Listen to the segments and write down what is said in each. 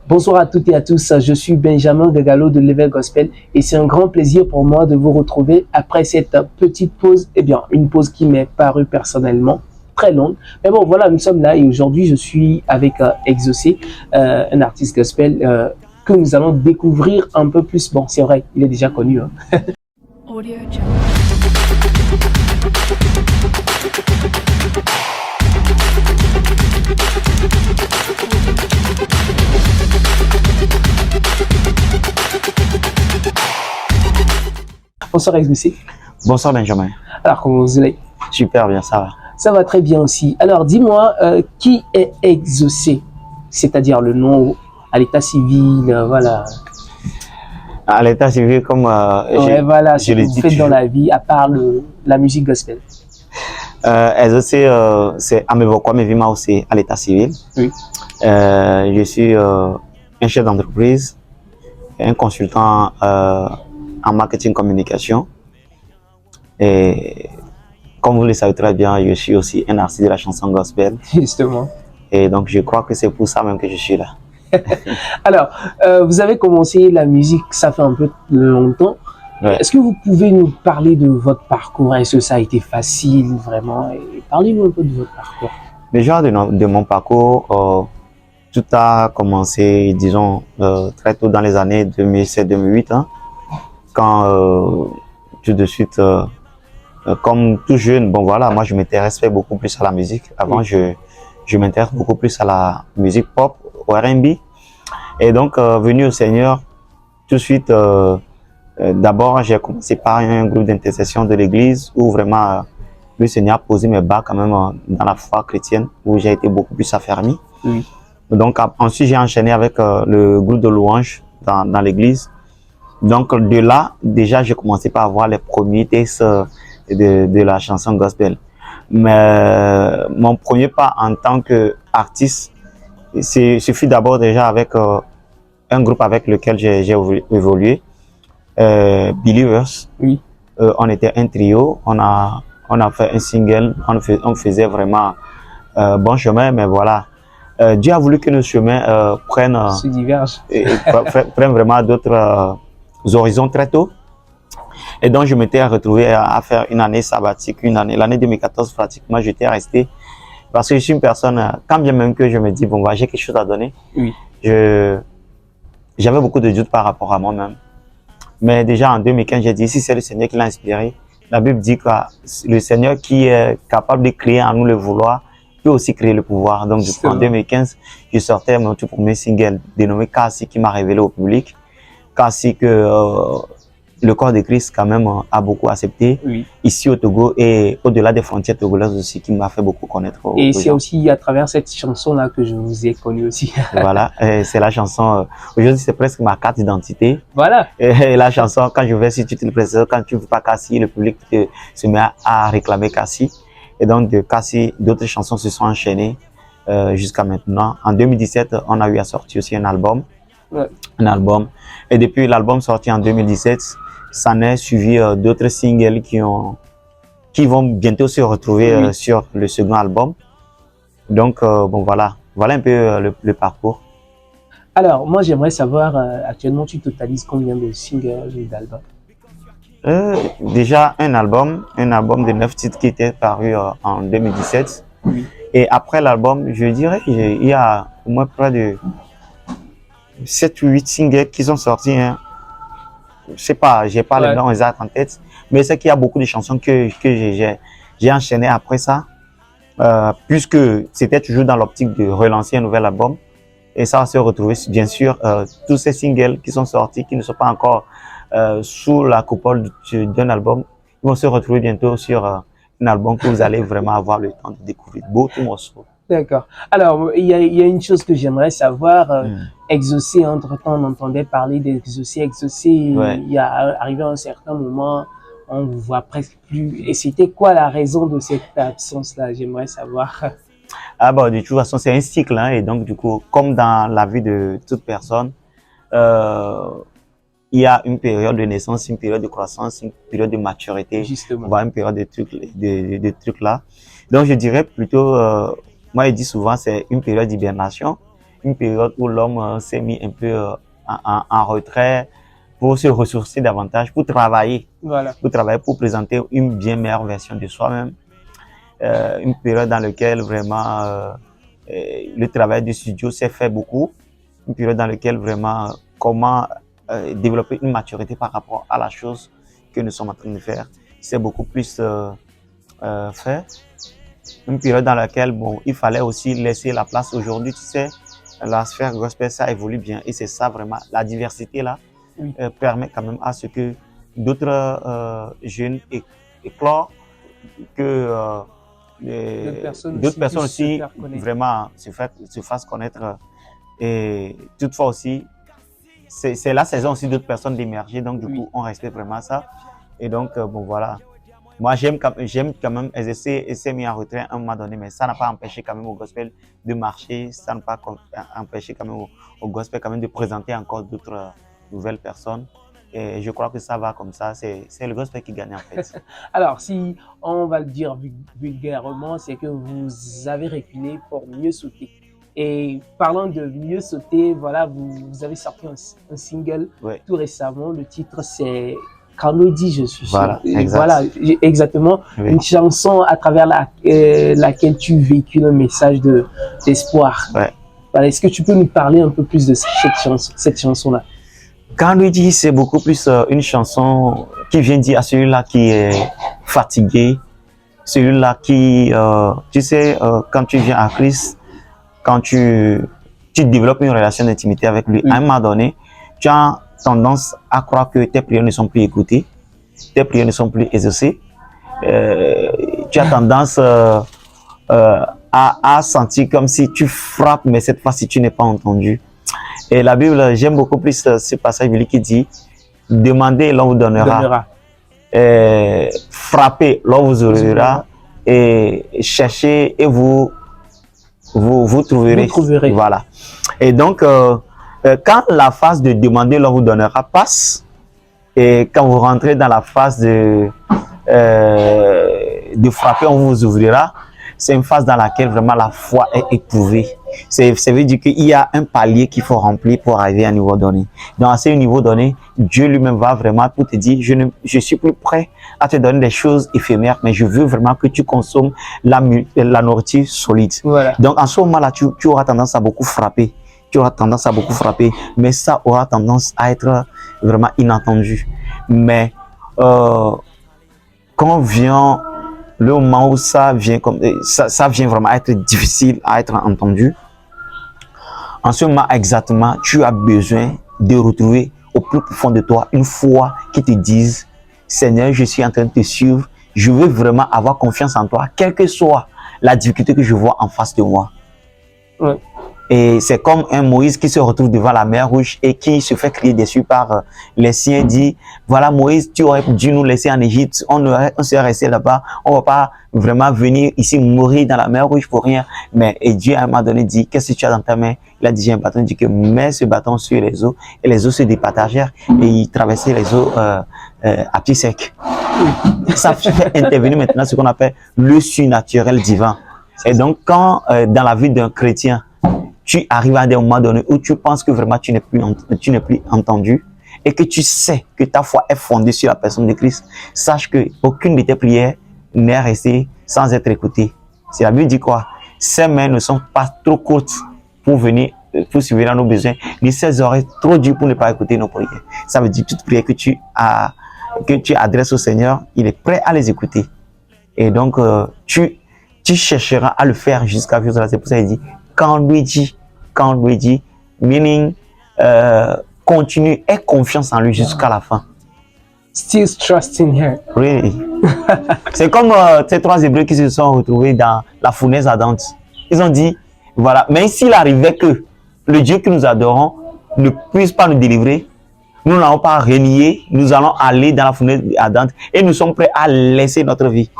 Bonsoir à toutes et à tous, je suis Benjamin Gagalo de Level Gospel et c'est un grand plaisir pour moi de vous retrouver après cette petite pause, une pause qui m'est parue personnellement très longue. Mais bon, voilà, nous sommes là et aujourd'hui je suis avec Exaucé, un artiste gospel que nous allons découvrir un peu plus. Bon, c'est vrai, il est déjà connu. Hein. Audio Bonsoir Exaucé. Bonsoir Benjamin. Alors, comment vous allez? Super bien, ça va. Ça va très bien aussi. Alors, dis-moi, qui est Exaucé? C'est-à-dire le nom à l'état civil, voilà. À l'état civil, comme voilà, ce que vous faites dans la vie, à part la musique gospel. Exaucé, c'est Amevokwa Mevima aussi à l'état civil. Oui. Je suis un chef d'entreprise, un consultant en marketing communication. Et comme vous le savez très bien, je suis aussi un artiste de la chanson gospel. Justement. Et donc, je crois que c'est pour ça même que je suis là. Alors, vous avez commencé la musique, ça fait un peu longtemps. Ouais. Est-ce que vous pouvez nous parler de votre parcours? Est-ce que ça a été facile, vraiment? Parlez-nous un peu de votre parcours. Déjà, de mon parcours, tout a commencé, disons, très tôt dans les années 2007-2008, hein, quand tout de suite, comme tout jeune, bon voilà, moi je m'intéressais beaucoup plus à la musique. Avant, oui. je m'intéresse beaucoup plus à la musique pop, au R&B. Et donc, venu au Seigneur, tout de suite, d'abord, j'ai commencé par un groupe d'intercession de l'église où vraiment le Seigneur a posé mes bas quand même dans la foi chrétienne, où j'ai été beaucoup plus affermi. Oui. Donc, ensuite, j'ai enchaîné avec le groupe de louanges dans l'église. Donc, de là, déjà, j'ai commencé par avoir les premiers textes de la chanson gospel. Mais mon premier pas en tant qu'artiste, ce fut d'abord déjà avec un groupe avec lequel j'ai évolué, Believers. Oui. On était un trio, on a fait un single, on faisait vraiment bon chemin, mais voilà. Dieu a voulu que nos chemins prennent vraiment d'autres horizons très tôt. Et donc, je m'étais retrouvé à faire une année sabbatique, l'année 2014 pratiquement, j'étais resté. Parce que je suis une personne, quand bien même que je me dis, bon, j'ai quelque chose à donner, oui. J'avais beaucoup de doutes par rapport à moi-même. Mais déjà en 2015, j'ai dit, si c'est le Seigneur qui l'a inspiré, la Bible dit que le Seigneur qui est capable de créer en nous le vouloir, peut aussi créer le pouvoir. Donc, du coup, en 2015, je sortais mon tout premier single dénommé Kassi qui m'a révélé au public. Kassi que le corps de Christ quand même a beaucoup accepté, oui. Ici au Togo et au-delà des frontières togolaises aussi, qui m'a fait beaucoup connaître. Et c'est aussi à travers cette chanson-là que je vous ai connu aussi. Voilà, c'est la chanson, aujourd'hui c'est presque ma carte d'identité. Voilà. Et la chanson, quand je vais sur toutes les précisions, quand tu ne veux pas Kassi, le public se met à réclamer Kassi. Et donc de Kassi, d'autres chansons se sont enchaînées jusqu'à maintenant. En 2017, on a eu à sortir aussi un album. Ouais. Un album. Et depuis l'album sorti en 2017, ça n'est suivi d'autres singles qui vont bientôt se retrouver oui. Sur le second album. Donc, bon, voilà un peu le parcours. Alors, moi, j'aimerais savoir, actuellement, tu totalises combien de singles et d'albums? Déjà, un album de 9 titres qui était paru en 2017. Oui. Et après l'album, je dirais qu'il y a au moins près de 7 ou 8 singles qui sont sortis. Hein. Je sais pas, j'ai pas les noms exacts en tête, mais c'est qu'il y a beaucoup de chansons que j'ai enchaîné après ça, puisque c'était toujours dans l'optique de relancer un nouvel album. Et ça va se retrouver, bien sûr, tous ces singles qui sont sortis, qui ne sont pas encore sous la coupole d'un album, ils vont se retrouver bientôt sur un album que vous allez vraiment avoir le temps de découvrir beaucoup de morceaux. D'accord. Alors, il y a une chose que j'aimerais savoir. Exaucé, entre-temps, on entendait parler d'Exaucé. Ouais. Il y a arrivé à un certain moment, on ne vous voit presque plus. Et c'était quoi la raison de cette absence-là? J'aimerais savoir. Ah bon, de toute façon, c'est un cycle. Hein, et donc, du coup, comme dans la vie de toute personne, il y a une période de naissance, une période de croissance, une période de maturité. Justement. On voit une période de trucs là. Donc, je dirais plutôt... moi, je dis souvent, c'est une période d'hibernation une période où l'homme s'est mis un peu en retrait pour se ressourcer davantage, pour travailler, pour présenter une bien meilleure version de soi-même. Une période dans laquelle vraiment le travail du studio s'est fait beaucoup, une période dans laquelle vraiment comment développer une maturité par rapport à la chose que nous sommes en train de faire, c'est beaucoup plus fait. Une période dans laquelle bon, il fallait aussi laisser la place. Aujourd'hui, tu sais, la sphère gospel, ça évolue bien et c'est ça vraiment, la diversité là permet quand même à ce que d'autres jeunes éclorent, que d'autres personnes aussi vraiment se fassent connaître. Et toutefois aussi, c'est la saison aussi d'autres personnes d'émerger, donc du coup, on respecte vraiment ça. Et donc, bon voilà. Moi, j'aime quand même essayer mis en retrait à un moment donné, mais ça n'a pas empêché quand même au gospel de marcher, ça n'a pas empêché quand même au gospel quand même de présenter encore d'autres nouvelles personnes. Et je crois que ça va comme ça, c'est le gospel qui gagne en fait. Alors, si on va le dire vulgairement, c'est que vous avez reculé pour mieux sauter. Et parlant de mieux sauter, voilà, vous avez sorti un single tout récemment. Le titre, c'est Quand nous dit je suis sûr. Voilà, exactement. Une chanson à travers laquelle tu véhicules un message d'espoir. Voilà, est-ce que tu peux nous parler un peu plus de cette chanson-là? Quand lui dit, c'est beaucoup plus une chanson qui vient dire à celui-là qui est fatigué, celui-là qui, tu sais, quand tu viens à Christ, quand tu développes une relation d'intimité avec lui, à un moment donné, tu as tendance à croire que tes prières ne sont plus écoutées, tes prières ne sont plus exaucées. Tu as tendance à sentir comme si tu frappes, mais cette fois-ci, tu n'es pas entendu. Et la Bible, j'aime beaucoup plus ce passage biblique qui dit « Demandez, l'on vous donnera. Frappez, l'on vous ouvrira. Et cherchez et vous trouverez. Voilà. Et donc, quand la phase de demander, l'on vous donnera passe, et quand vous rentrez dans la phase de frapper, on vous ouvrira, c'est une phase dans laquelle vraiment la foi est éprouvée. Ça veut dire qu'il y a un palier qu'il faut remplir pour arriver à un niveau donné. Donc, à ce niveau donné, Dieu lui-même va vraiment pour te dire, je suis plus prêt à te donner des choses éphémères, mais je veux vraiment que tu consommes la nourriture solide. Voilà. Donc, en ce moment-là, tu auras tendance à beaucoup frapper. Mais ça aura tendance à être vraiment inattendu. Mais quand vient le moment où ça vient vraiment être difficile à être entendu, en ce moment exactement, tu as besoin de retrouver au plus profond de toi une foi qui te dise « Seigneur, je suis en train de te suivre, je veux vraiment avoir confiance en toi, quelle que soit la difficulté que je vois en face de moi. » Et c'est comme un Moïse qui se retrouve devant la mer Rouge et qui se fait crier dessus par les siens, dit « Voilà Moïse, tu aurais dû nous laisser en Égypte, on serait resté là-bas, on ne va pas vraiment venir ici mourir dans la mer Rouge pour rien. » Mais et Dieu à un moment donné dit « Qu'est-ce que tu as dans ta main ?» Il a dit « J'ai un bâton. » Il dit que « Mets ce bâton sur les eaux. » Et les eaux se départagèrent et il traversait les eaux à pied sec. Ça fait intervenir maintenant ce qu'on appelle le surnaturel divin. Et donc quand dans la vie d'un chrétien, tu arrives à des moments donnés où tu penses que vraiment tu n'es plus entendu et que tu sais que ta foi est fondée sur la personne de Christ, sache que aucune de tes prières n'est restée sans être écoutée. C'est la Bible dit quoi? Ses mains ne sont pas trop courtes pour subvenir à nos besoins, ni ses oreilles trop dures pour ne pas écouter nos prières. Ça veut dire toute prière que tu adresses au Seigneur, il est prêt à les écouter. Et donc, tu chercheras à le faire jusqu'à vivre. C'est pour ça qu'il dit, quand lui dit, meaning, continue, aie confiance en lui jusqu'à la fin. Still trusting her. Oui. C'est comme ces trois Hébreux qui se sont retrouvés dans la fournaise ardente. Ils ont dit, voilà, mais s'il arrivait que le Dieu que nous adorons ne puisse pas nous délivrer, nous n'allons pas renier, nous allons aller dans la fournaise ardente et nous sommes prêts à laisser notre vie.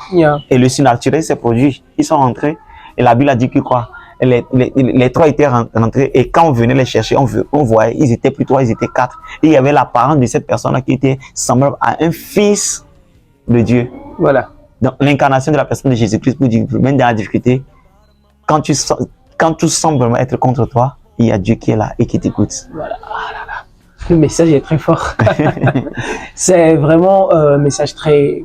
Et le surnaturel s'est produit. Ils sont rentrés et la Bible a dit que quoi? Les trois étaient rentrés et quand on venait les chercher, on voyait, ils étaient plus trois, ils étaient quatre. Et il y avait l'apparence de cette personne-là qui était semblable à un fils de Dieu. Voilà. Donc l'incarnation de la personne de Jésus-Christ pour dire, même dans la difficulté, quand tu sens vraiment être contre toi, il y a Dieu qui est là et qui t'écoute. Voilà. Ah là là. Le message est très fort. C'est vraiment un message très,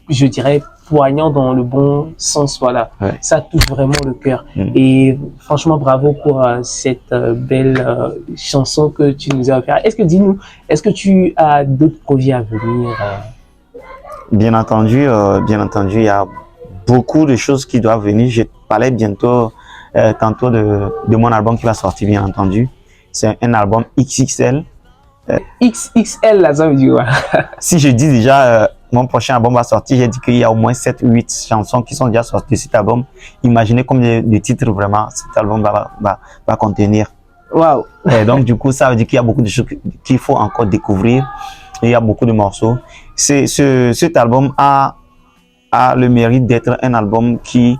je dirais, poignant dans le bon sens. Voilà. Ouais. Ça touche vraiment le cœur. Et franchement, bravo pour cette belle chanson que tu nous as offert. Dis-nous, est-ce que tu as d'autres projets à venir? Bien entendu, il y a beaucoup de choses qui doivent venir. Je parlais bientôt, tantôt de mon album qui va sortir, bien entendu. C'est un album XXL. XXL, là, ça veut dire quoi? Si je dis déjà, mon prochain album va sortir, j'ai dit qu'il y a au moins 7 ou 8 chansons qui sont déjà sorties de cet album. Imaginez combien de titres vraiment cet album va contenir. Waouh! Et donc, du coup, ça veut dire qu'il y a beaucoup de choses qu'il faut encore découvrir. Et il y a beaucoup de morceaux. Cet album a le mérite d'être un album qui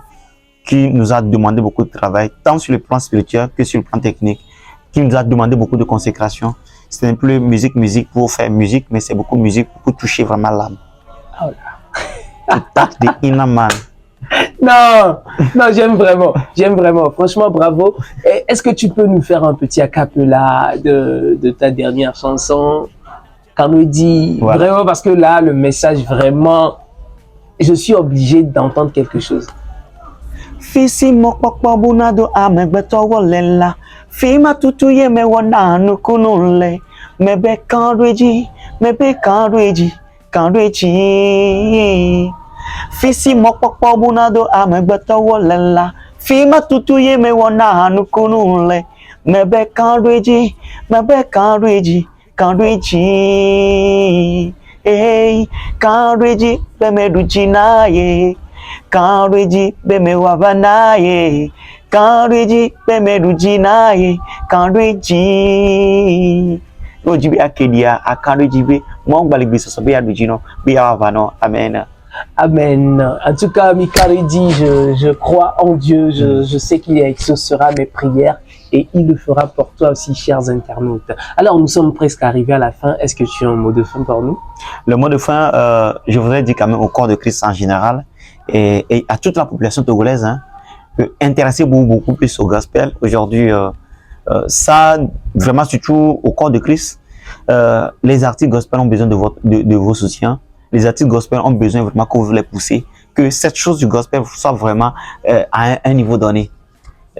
nous a demandé beaucoup de travail, tant sur le plan spirituel que sur le plan technique, qui nous a demandé beaucoup de consécration. C'est un peu musique pour faire musique, mais c'est beaucoup de musique pour toucher vraiment l'âme. Oh là. Touch the inner man. Non, j'aime vraiment. Franchement, bravo. Est-ce que tu peux nous faire un petit a cappella de ta dernière chanson? Quand on dit vraiment, parce que là, le message vraiment, je suis obligé d'entendre quelque chose. Fisi mokpokpo bunado amegbeto wolela fima tutuye me wona nukunule mebe kanreji Fisi mokpokpo bunado amegbeto wolela fima tutuye me wona nukunule mebe kanreji hey kanreji bemedujinaye Kanreji beme wavanaye, kanreji beme rujinaye, kanreji. Ojibi akedia, akanreji be, mongbaligbi sosobe adujino, be wavano, amen. Amen. En tout cas, Mikaredi, je crois en Dieu, je sais qu'il exaucera mes prières et il le fera pour toi aussi, chers internautes. Alors, nous sommes presque arrivés à la fin. Est-ce que tu as un mot de fin pour nous? Le mot de fin, je voudrais dire quand même au corps de Christ en général et à toute la population togolaise, intéresser beaucoup plus au gospel. Aujourd'hui, ça, vraiment, surtout au corps de Christ, les artistes gospel ont besoin de vos soutiens. Les artistes gospel ont besoin vraiment que vous les poussez, que cette chose du gospel soit vraiment à un niveau donné.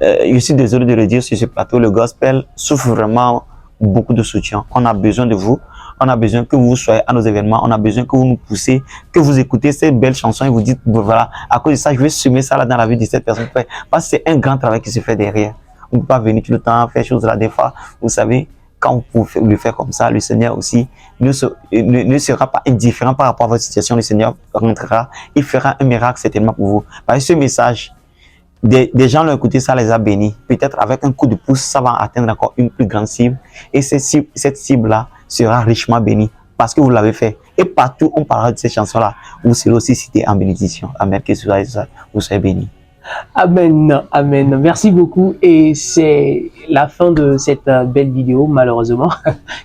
Je suis désolé de le dire sur ce plateau, le gospel souffre vraiment beaucoup de soutien. On a besoin de vous, on a besoin que vous soyez à nos événements, on a besoin que vous nous poussez, que vous écoutez ces belles chansons et vous dites, voilà, à cause de ça, je vais semer ça là dans la vie de cette personne. Parce que c'est un grand travail qui se fait derrière. On ne peut pas venir tout le temps faire choses là des fois. Vous savez, quand vous le faites comme ça, le Seigneur aussi ne sera pas indifférent par rapport à votre situation. Le Seigneur rentrera, il fera un miracle certainement pour vous. Parce que ce message, des gens l'ont écouté, ça les a bénis. Peut-être avec un coup de pouce, ça va atteindre encore une plus grande cible. Et cette cible-là sera richement bénie parce que vous l'avez fait. Et partout, on parlera de ces chansons-là. Vous serez aussi cité en bénédiction. Amen. Que vous soyez bénis. Amen, amen. Merci beaucoup. Et c'est la fin de cette belle vidéo, malheureusement,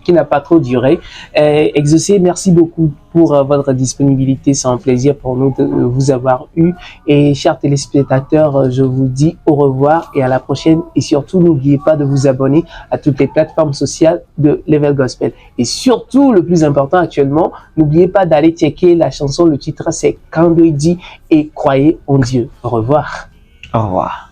qui n'a pas trop duré. Exaucé, merci beaucoup pour votre disponibilité. C'est un plaisir pour nous de vous avoir eu. Et chers téléspectateurs, je vous dis au revoir et à la prochaine. Et surtout, n'oubliez pas de vous abonner à toutes les plateformes sociales de Level Gospel. Et surtout, le plus important actuellement, n'oubliez pas d'aller checker la chanson. Le titre, c'est Kandoidi et croyez en Dieu. Au revoir. Au revoir.